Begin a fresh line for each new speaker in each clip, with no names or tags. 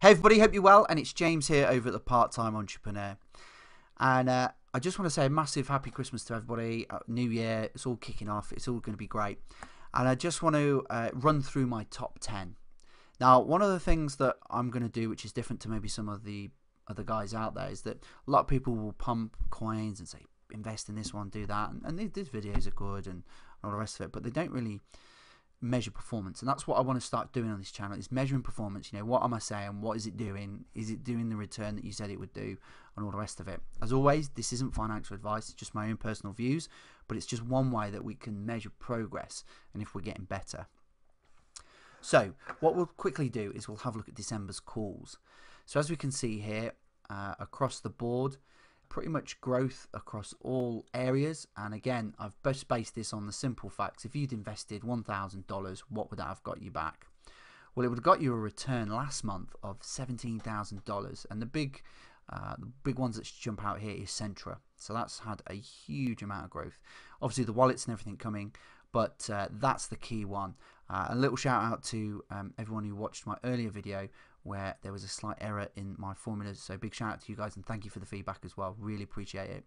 Hey everybody, hope you're well, and it's James here over at the Part-Time Entrepreneur. And I just want to say a massive happy Christmas to everybody. New Year, it's all kicking off, it's all going to be great. And I just want to run through my top 10. Now, one of the things that I'm going to do, which is different to maybe some of the other guys out there, is that a lot of people will pump coins and say, invest in this one, do that. And these videos are good and all the rest of it, but they don't really measure performance. And that's what I want to start doing on this channel, is measuring performance. You know, what am I saying? What is it doing? Is it doing the return that you said it would do, and all the rest of it? As always, this isn't financial advice, it's just my own personal views, but it's just one way that we can measure progress and if we're getting better. So what we'll quickly do is we'll have a look at December's calls. So as we can see here, across the board, pretty much growth across all areas. And again, I've just based this on the simple facts. If you'd invested $1,000, what would that have got you back? Well, it would have got you a return last month of $17,000. And the big ones that jump out here is Centra. So that's had a huge amount of growth. Obviously the wallets and everything coming, but that's the key one. A little shout out to everyone who watched my earlier video where there was a slight error in my formulas. So big shout out to you guys, and thank you for the feedback as well. Really appreciate it.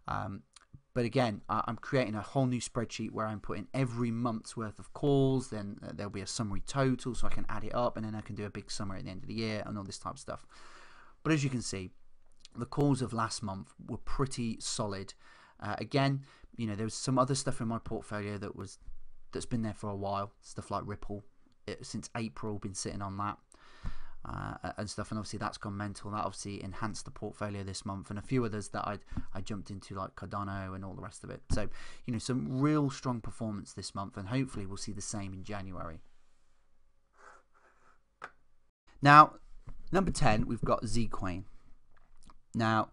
But again, I'm creating a whole new spreadsheet where I'm putting every month's worth of calls. Then there'll be a summary total, so I can add it up, and then I can do a big summary at the end of the year and all this type of stuff. But as you can see, the calls of last month were pretty solid. Again, you know, there was some other stuff in my portfolio that's been there for a while, stuff like Ripple. Since April, been sitting on that and stuff, and obviously that's gone mental. That obviously enhanced the portfolio this month, and a few others that I jumped into, like Cardano and all the rest of it. So, you know, some real strong performance this month, and hopefully we'll see the same in January. Now, number 10, we've got Zcoin. Now,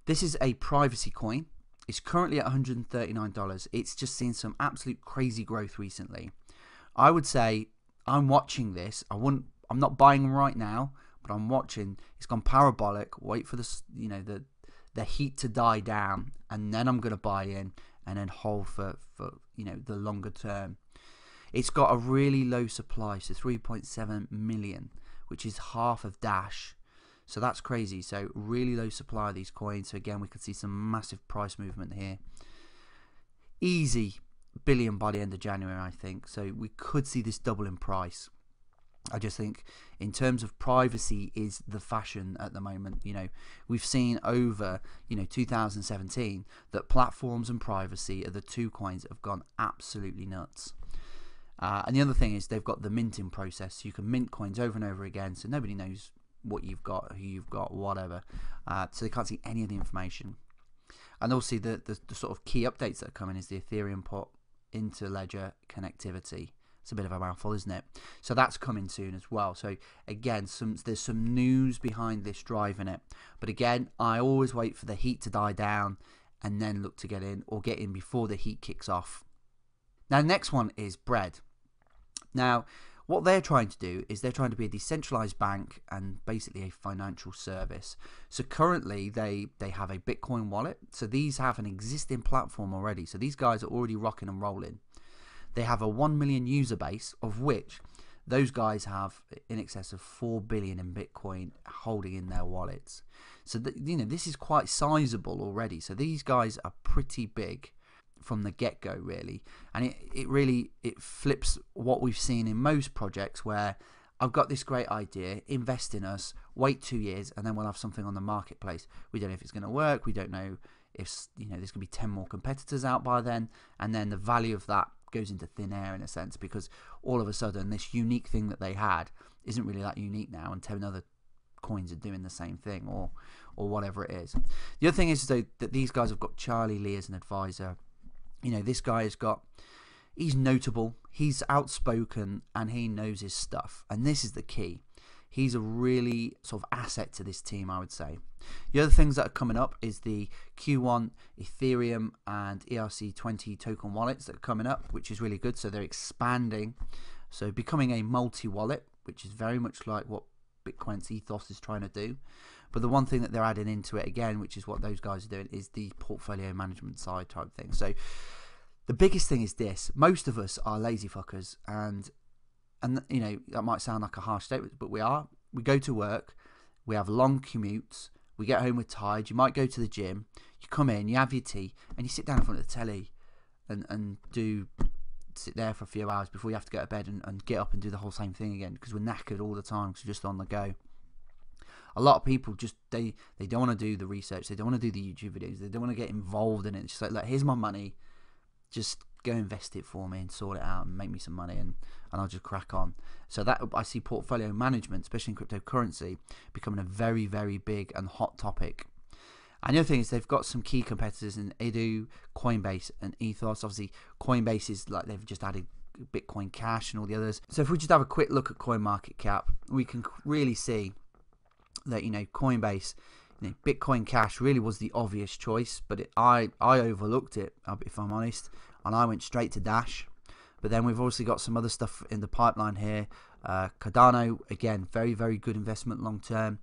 this is a privacy coin. It's currently at $139. It's just seen some absolute crazy growth recently. I would say I'm watching this. I'm not buying right now, but I'm watching. It's gone parabolic. Wait for this, you know, the heat to die down, and then I'm going to buy in and then hold for you know, the longer term. It's got a really low supply, so 3.7 million, which is half of Dash. So that's crazy. So really low supply of these coins. So again, we could see some massive price movement here. Easy billion by the end of January, I think. So we could see this double in price. I just think in terms of privacy is the fashion at the moment. You know, we've seen over, you know, 2017 that platforms and privacy are the two coins that have gone absolutely nuts. And the other thing is they've got the minting process. So you can mint coins over and over again. So nobody knows what you've got, who you've got, whatever. So they can't see any of the information. And also the sort of key updates that are coming is the Ethereum port into Ledger connectivity. It's a bit of a mouthful, isn't it? So that's coming soon as well. So again, there's some news behind this driving it. But again, I always wait for the heat to die down and then look to get in, or get in before the heat kicks off. Now, the next one is Bread. Now, what they're trying to do is they're trying to be a decentralized bank and basically a financial service. So currently they have a Bitcoin wallet. So these have an existing platform already. So these guys are already rocking and rolling. They have a 1 million user base, of which those guys have in excess of 4 billion in Bitcoin holding in their wallets. So you know, this is quite sizable already. So these guys are pretty big from the get-go, really. And it flips what we've seen in most projects, where I've got this great idea, invest in us, wait 2 years, and then we'll have something on the marketplace. We don't know if it's going to work. We don't know if, you know, there's going to be 10 more competitors out by then, and then the value of that goes into thin air in a sense, because all of a sudden this unique thing that they had isn't really that unique now, and 10 other coins are doing the same thing, or whatever it is. The other thing is though, that these guys have got Charlie Lee as an advisor. You know, this guy he's notable, he's outspoken, and he knows his stuff. And this is the key. He's a really sort of asset to this team, I would say. The other things that are coming up is the Q1 Ethereum and ERC20 token wallets that are coming up, which is really good. So they're expanding. So becoming a multi-wallet, which is very much like what Bitcoin's ethos is trying to do. But the one thing that they're adding into it again, which is what those guys are doing, is the portfolio management side type thing. So the biggest thing is this: most of us are lazy fuckers, and you know, that might sound like a harsh statement, but we are. we go to work, we have long commutes, we get home, we're tired, you might go to the gym, you come in, you have your tea, and you sit down in front of the telly and sit there for a few hours before you have to go to bed and get up and do the whole same thing again, because we're knackered all the time because we're just on the go. A lot of people just, they don't want to do the research, they don't want to do the YouTube videos, they don't want to get involved in it. It's just like, look, here's my money, just go invest it for me and sort it out and make me some money, and I'll just crack on. So that, I see portfolio management, especially in cryptocurrency, becoming a very, very big and hot topic. And the other thing is they've got some key competitors in Edu, Coinbase, and Ethos. Obviously, Coinbase is like, they've just added Bitcoin Cash and all the others. So if we just have a quick look at CoinMarketCap, we can really see that, you know, Coinbase, you know, Bitcoin Cash really was the obvious choice, but I overlooked it, if I'm honest, and I went straight to Dash. But then we've also got some other stuff in the pipeline here. Cardano, again, very, very good investment long term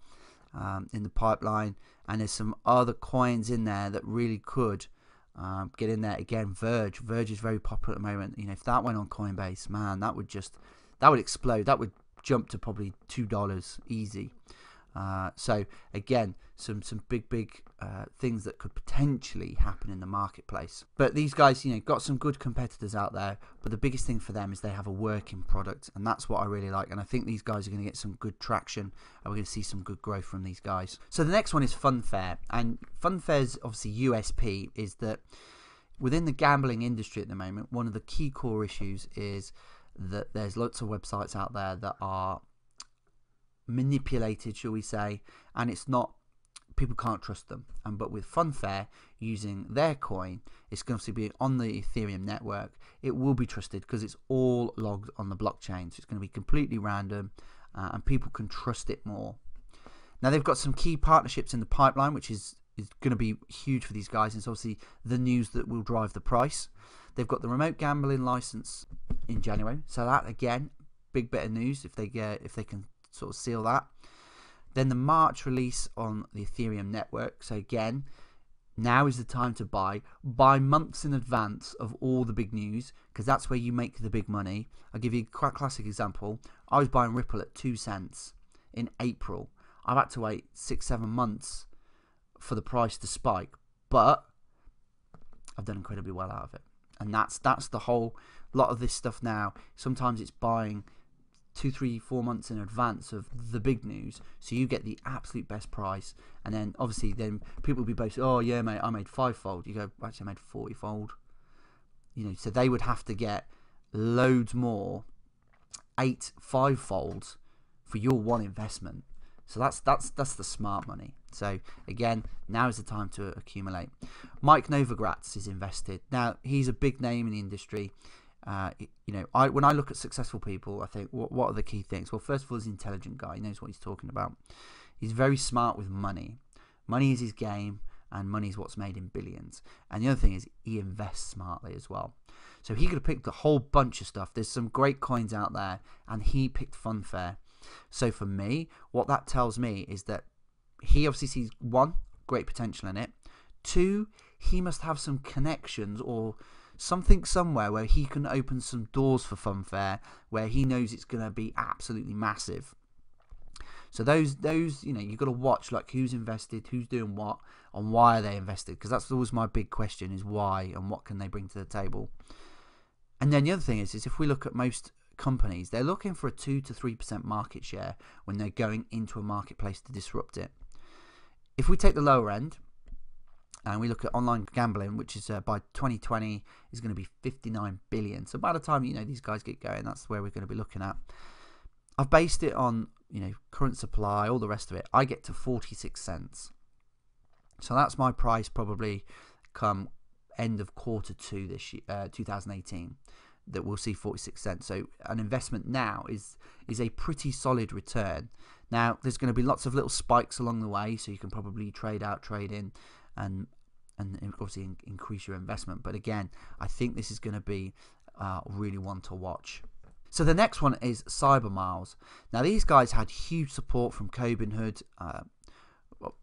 in the pipeline. And there's some other coins in there that really could get in there. Again, Verge is very popular at the moment. You know, if that went on Coinbase, man, that would explode. That would jump to probably $2 easy. So again, some big things that could potentially happen in the marketplace. But these guys, you know, got some good competitors out there, but the biggest thing for them is they have a working product, and that's what I really like. And I think these guys are going to get some good traction, and we're going to see some good growth from these guys. So the next one is FUNFAIR, and FUNFAIR's obviously USP is that within the gambling industry at the moment, one of the key core issues is that there's lots of websites out there that are manipulated, shall we say, and it's not, people can't trust them. But with FUNFAIR using their coin, it's going to be on the Ethereum network. It will be trusted because it's all logged on the blockchain, so it's going to be completely random, and people can trust it more. Now they've got some key partnerships in the pipeline, which is going to be huge for these guys. It's obviously the news that will drive the price. They've got the remote gambling license in January, so that again, big bit of news if they can sort of seal that. Then the March release on the Ethereum network. So again, now is the time to buy months in advance of all the big news, because that's where you make the big money. I'll give you a classic example. I was buying Ripple at 2 cents in April. I've had to wait 6-7 months for the price to spike, but I've done incredibly well out of it. And that's the whole lot of this stuff now. Sometimes it's buying 2, 3, 4 months in advance of the big news, so you get the absolute best price. And then obviously then people will be boasting, oh yeah mate, I made 5-fold. You go, actually I made 40-fold. You know, so they would have to get loads more, 8 5-folds for your one investment. So that's the smart money. So again, now is the time to accumulate. Mike Novogratz is invested. Now he's a big name in the industry. You know, when I look at successful people, I think, what are the key things? Well, first of all, he's an intelligent guy. He knows what he's talking about. He's very smart with money. Money is his game, and money is what's made him billions. And the other thing is he invests smartly as well. So he could have picked a whole bunch of stuff. There's some great coins out there, and he picked FUNFAIR. So for me, what that tells me is that he obviously sees, 1, great potential in it. 2, he must have some connections or something somewhere where he can open some doors for FUNFAIR, where he knows it's going to be absolutely massive. So those you know, you've got to watch, like, who's invested, who's doing what, and why are they invested, because that's always my big question, is why and what can they bring to the table. And then the other thing is if we look at most companies, they're looking for a 2 to 3% market share when they're going into a marketplace to disrupt it. If we take the lower end and we look at online gambling, which is by 2020 is going to be 59 billion. So by the time, you know, these guys get going, that's where we're going to be looking at. I've based it on, you know, current supply, all the rest of it. I get to 46 cents. So that's my price probably come end of Q2 this year, 2018, that we'll see 46 cents. So an investment now is a pretty solid return. Now there's going to be lots of little spikes along the way, so you can probably trade out, trade in, and obviously increase your investment. But again, I think this is going to be really one to watch. So the next one is Cybermiles. Now these guys had huge support from Robinhood,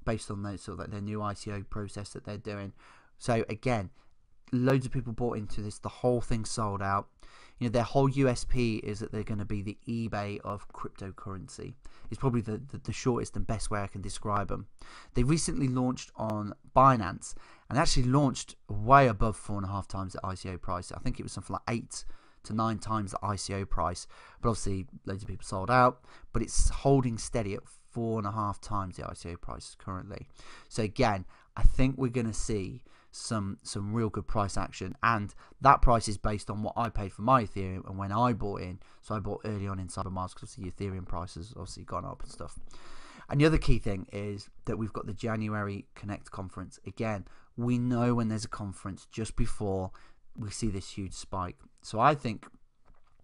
based on their sort of like their new ICO process that they're doing. So again, loads of people bought into this. The whole thing sold out. You know, their whole USP is that they're going to be the eBay of cryptocurrency. It's probably the shortest and best way I can describe them. They recently launched on Binance and actually launched way above 4.5 times the ICO price. I think it was something like 8 to 9 times the ICO price. But obviously, loads of people sold out. But it's holding steady at 4.5 times the ICO price currently. So again, I think we're going to see some real good price action, and that price is based on what I paid for my Ethereum and when I bought in. So I bought early on in CyberMars because the Ethereum prices obviously gone up and stuff. And the other key thing is that we've got the January Connect conference. Again, we know when there's a conference just before we see this huge spike. So I think,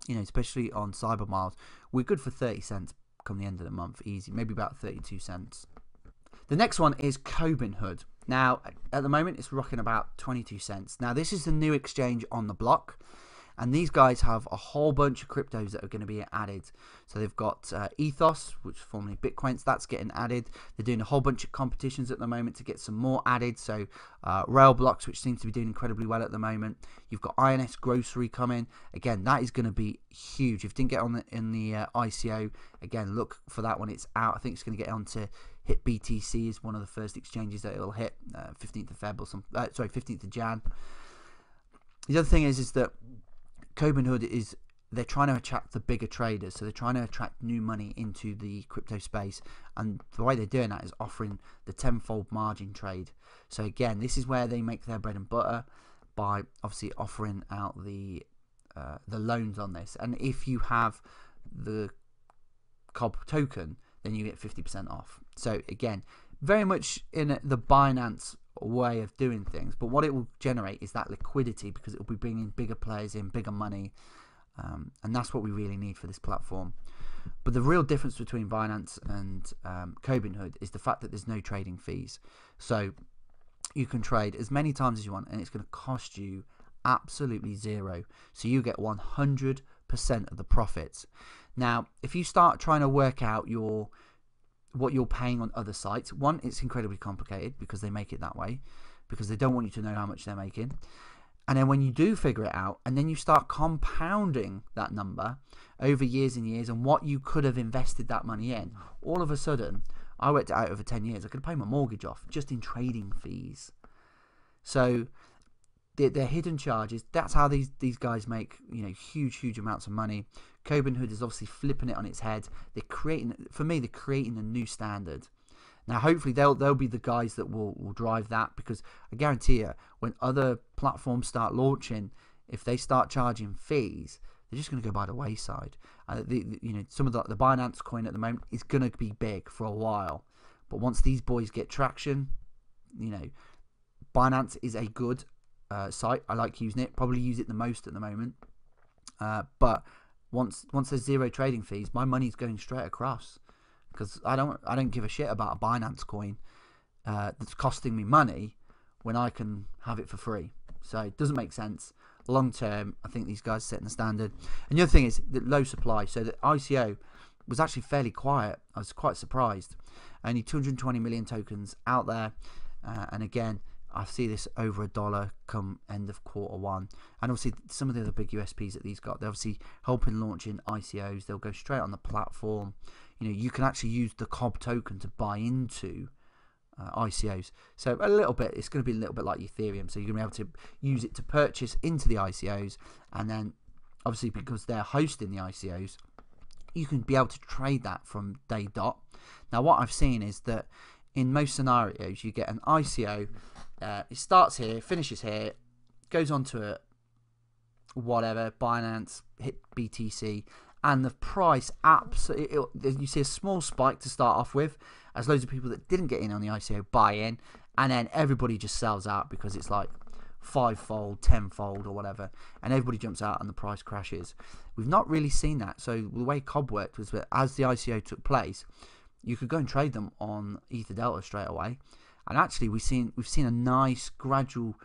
you know, especially on CyberMars, we're good for 30 cents come the end of the month, easy, maybe about 32 cents. The next one is Robinhood. Now, at the moment, it's rocking about 22 cents. Now, this is the new exchange on the block, and these guys have a whole bunch of cryptos that are going to be added. So they've got Ethos, which is formerly Bitcoin, so that's getting added. They're doing a whole bunch of competitions at the moment to get some more added. So Railblocks, which seems to be doing incredibly well at the moment. You've got INS Grocery coming. Again, that is going to be huge. If you didn't get on in the ICO, again, look for that when it's out. I think it's going to get onto hit BTC is one of the first exchanges that it'll hit 15th of Feb or some 15th of Jan. The other thing is that Robinhood is, they're trying to attract the bigger traders, so they're trying to attract new money into the crypto space, and the way they're doing that is offering the tenfold margin trade. So again, this is where they make their bread and butter, by obviously offering out the loans on this. And if you have the COB token, then you get 50% off. So again, very much in the Binance way of doing things, but what it will generate is that liquidity, because it will be bringing bigger players in, bigger money, and that's what we really need for this platform. But the real difference between Binance and Robinhood is the fact that there's no trading fees. So you can trade as many times as you want, and it's going to cost you absolutely zero. So you get 100% of the profits. Now, if you start trying to work out what you're paying on other sites, one, it's incredibly complicated because they make it that way, because they don't want you to know how much they're making. And then when you do figure it out, and then you start compounding that number over years and years, and what you could have invested that money in, all of a sudden, I worked it out over 10 years, I could pay my mortgage off just in trading fees. So they're hidden charges. That's how these guys make, you know, huge amounts of money. Robinhood is obviously flipping it on its head. They're creating a new standard. Now, hopefully, they'll be the guys that will drive that, because I guarantee you, when other platforms start launching, if they start charging fees, they're just going to go by the wayside. You know, some of the Binance coin at the moment is going to be big for a while, but once these boys get traction, you know, Binance is a good site. I like using it. Probably use it the most at the moment. But once there's zero trading fees, my money's going straight across, because I don't give a shit about a Binance coin that's costing me money when I can have it for free. So it doesn't make sense. Long term, I think these guys are setting the standard. And the other thing is the low supply. So the ICO was actually fairly quiet. I was quite surprised. Only 220 million tokens out there. And again, I see this over $1 come end of Q1. And obviously, some of the other big USPs that these got, they're obviously helping launching ICOs. They'll go straight on the platform. You know, you can actually use the COB token to buy into ICOs. So a little bit, it's going to be a little bit like Ethereum. So you're going to be able to use it to purchase into the ICOs. And then, obviously, because they're hosting the ICOs, you can be able to trade that from day dot. Now, what I've seen is that in most scenarios, you get an ICO. It starts here, finishes here, goes on to whatever, Binance, hit BTC, and the price absolutely, you see a small spike to start off with, as loads of people that didn't get in on the ICO buy in, and then everybody just sells out because it's like 5-fold, 10-fold or whatever, and everybody jumps out and the price crashes. We've not really seen that. So the way COB worked was that as the ICO took place, you could go and trade them on Ether Delta straight away. And actually, we've seen a nice gradual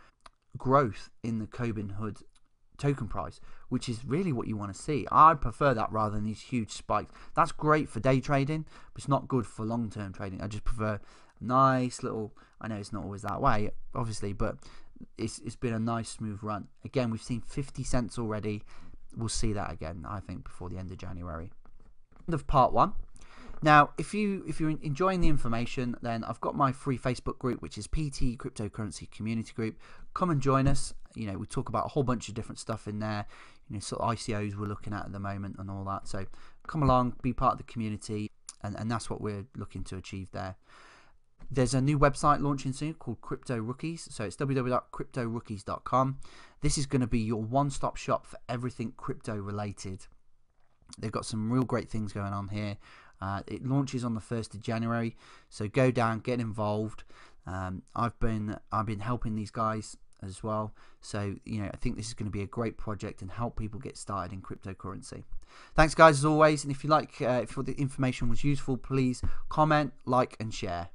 growth in the Robinhood token price, which is really what you want to see. I prefer that rather than these huge spikes. That's great for day trading, but it's not good for long-term trading. I just prefer nice little, I know it's not always that way, obviously, but it's been a nice smooth run. Again, we've seen 50 cents already. we'll see that again, I think, before the end of January. End of part 1. Now, if you're enjoying the information, then I've got my free Facebook group, which is PT Cryptocurrency Community Group. Come and join us. You know, we talk about a whole bunch of different stuff in there. You know, sort of ICOs we're looking at the moment and all that. So come along, be part of the community, and that's what we're looking to achieve there. There's a new website launching soon called Crypto Rookies. So it's www.cryptorookies.com. This is going to be your one-stop shop for everything crypto related. They've got some real great things going on here. It launches on the 1st of January, so go down, get involved. I've been helping these guys as well, so you know, I think this is going to be a great project and help people get started in cryptocurrency. Thanks guys as always, and if you like, if the information was useful, please comment, like and share.